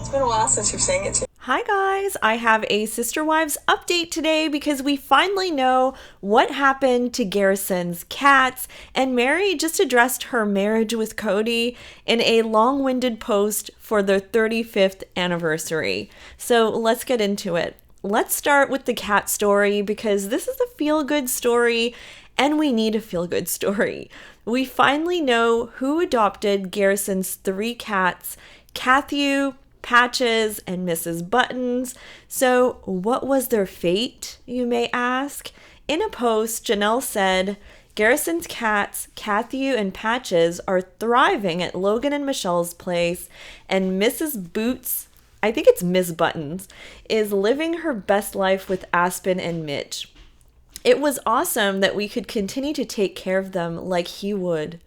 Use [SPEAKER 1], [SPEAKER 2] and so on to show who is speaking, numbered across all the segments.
[SPEAKER 1] It's been a while since you've sang it to me.
[SPEAKER 2] Hi guys, I have a Sister Wives update today because we finally know what happened to Garrison's cats, and Meri just addressed her marriage with Kody in a long-winded post for their 35th anniversary. So let's get into it. Let's start with the cat story because this is a feel-good story and we need a feel-good story. We finally know who adopted Garrison's 3 cats, Cathy, Patches, and Mrs. Buttons. So what was their fate, you may ask? In a post, Janelle said, Garrison's cats, Cathy and Patches, are thriving at Logan and Michelle's place, and Mrs. Boots, I think it's Miss Buttons, is living her best life with Aspen and Mitch. It was awesome that we could continue to take care of them like he would.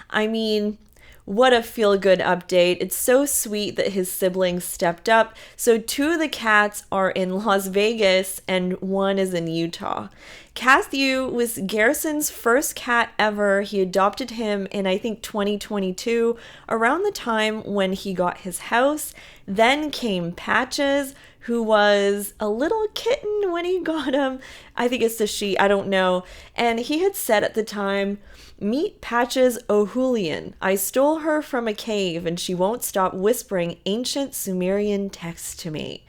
[SPEAKER 2] I mean, what a feel-good update. It's so sweet that his siblings stepped up. So 2 of the cats are in Las Vegas and 1 is in Utah. Cathy was Garrison's first cat ever. He adopted him in, I think, 2022, around the time when he got his house. Then came Patches, who was a little kitten when he got him. I think it's a she, I don't know. And he had said at the time, "Meet Patches O'Hulian. I stole her from a cave and she won't stop whispering ancient Sumerian texts to me."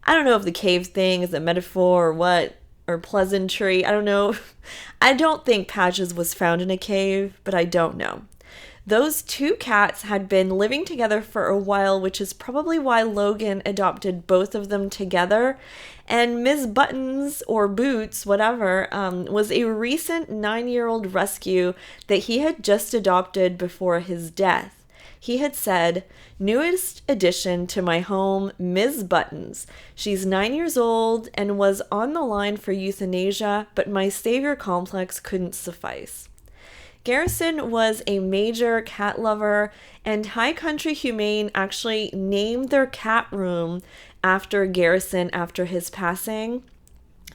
[SPEAKER 2] I don't know if the cave thing is a metaphor or what, or pleasantry. I don't know. I don't think Patches was found in a cave, but I don't know. Those 2 cats had been living together for a while, which is probably why Logan adopted both of them together. And Miss Buttons, or Boots, whatever, was a recent 9-year-old rescue that he had just adopted before his death. He had said, "Newest addition to my home, Ms. Buttons. She's 9 years old and was on the line for euthanasia, but my savior complex couldn't suffice." Garrison was a major cat lover, and High Country Humane actually named their cat room after Garrison after his passing.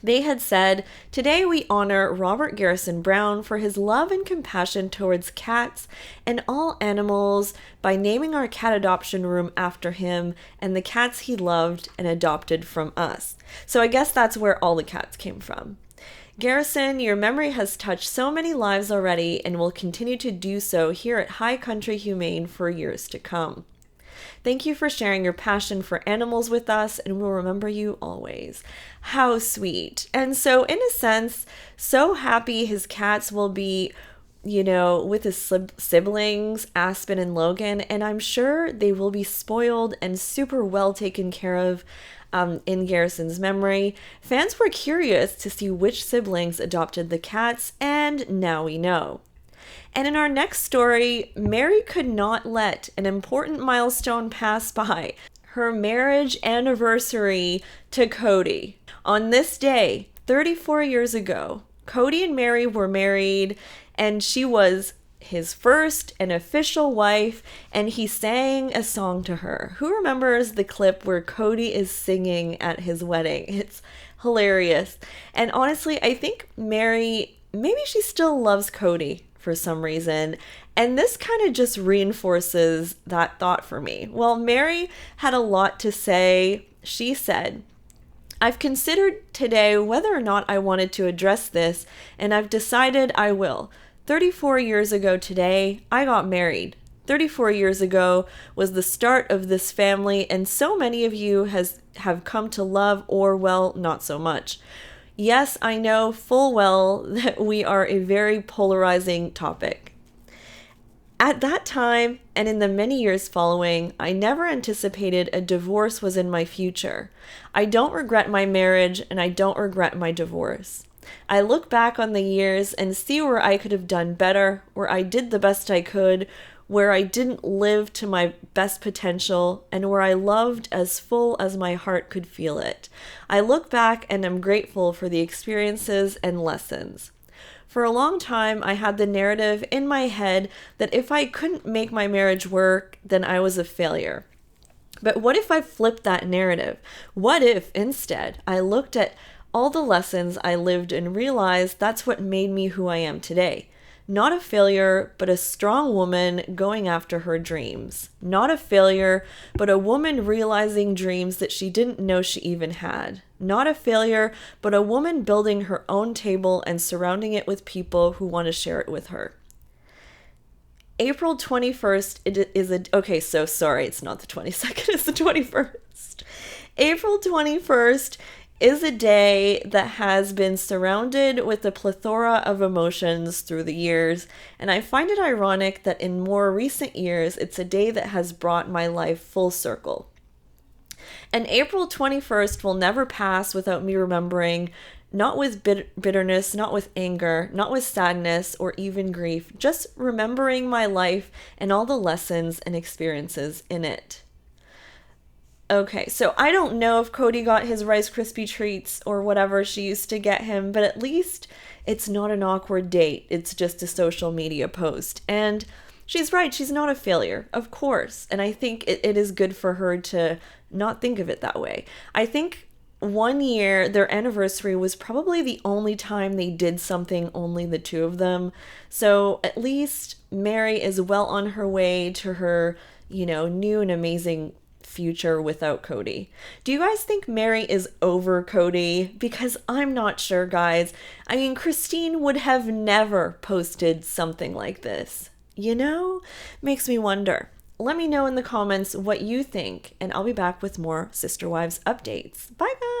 [SPEAKER 2] They had said, "Today we honor Robert Garrison Brown for his love and compassion towards cats and all animals by naming our cat adoption room after him and the cats he loved and adopted from us." So I guess that's where all the cats came from. Garrison, your memory has touched so many lives already and will continue to do so here at High Country Humane for years to come. Thank you for sharing your passion for animals with us, and we'll remember you always. How sweet. And so, in a sense, so happy his cats will be, with his siblings, Aspen and Logan, and I'm sure they will be spoiled and super well taken care of in Garrison's memory. Fans were curious to see which siblings adopted the cats, and now we know. And in our next story, Meri could not let an important milestone pass by, her marriage anniversary to Kody. On this day, 34 years ago, Kody and Meri were married, and she was his first and official wife, and he sang a song to her. Who remembers the clip where Kody is singing at his wedding? It's hilarious. And honestly, I think Meri, maybe she still loves Kody for some reason, and this kind of just reinforces that thought for me. Well, Meri had a lot to say. She said, "I've considered today whether or not I wanted to address this, and I've decided I will. 34 years ago today, I got married. 34 years ago was the start of this family, and so many of you have come to love, or, well, not so much. Yes, I know full well that we are a very polarizing topic. At that time, and in the many years following, I never anticipated a divorce was in my future. I don't regret my marriage, and I don't regret my divorce. I look back on the years and see where I could have done better, where I did the best I could, where I didn't live to my best potential, and where I loved as full as my heart could feel it. I look back and am grateful for the experiences and lessons. For a long time, I had the narrative in my head that if I couldn't make my marriage work, then I was a failure. But what if I flipped that narrative? What if, instead, I looked at all the lessons I lived and realized that's what made me who I am today? Not a failure, but a strong woman going after her dreams. Not a failure, but a woman realizing dreams that she didn't know she even had. Not a failure, but a woman building her own table and surrounding it with people who want to share it with her. April 21st, okay, so sorry, it's not the 22nd, it's the 21st. April 21st is a day that has been surrounded with a plethora of emotions through the years, and I find it ironic that in more recent years, it's a day that has brought my life full circle. And April 21st will never pass without me remembering, not with bitterness, not with anger, not with sadness or even grief, just remembering my life and all the lessons and experiences in it. Okay, so I don't know if Kody got his Rice Krispie treats or whatever she used to get him, but at least it's not an awkward date. It's just a social media post. And she's right, she's not a failure, of course. And I think it is good for her to not think of it that way. I think one year, their anniversary was probably the only time they did something, only the two of them. So at least Meri is well on her way to her, new and amazing future without Kody. Do you guys think Meri is over Kody? Because I'm not sure, guys. I mean, Christine would have never posted something like this. Makes me wonder. Let me know in the comments what you think, and I'll be back with more Sister Wives updates. Bye, guys!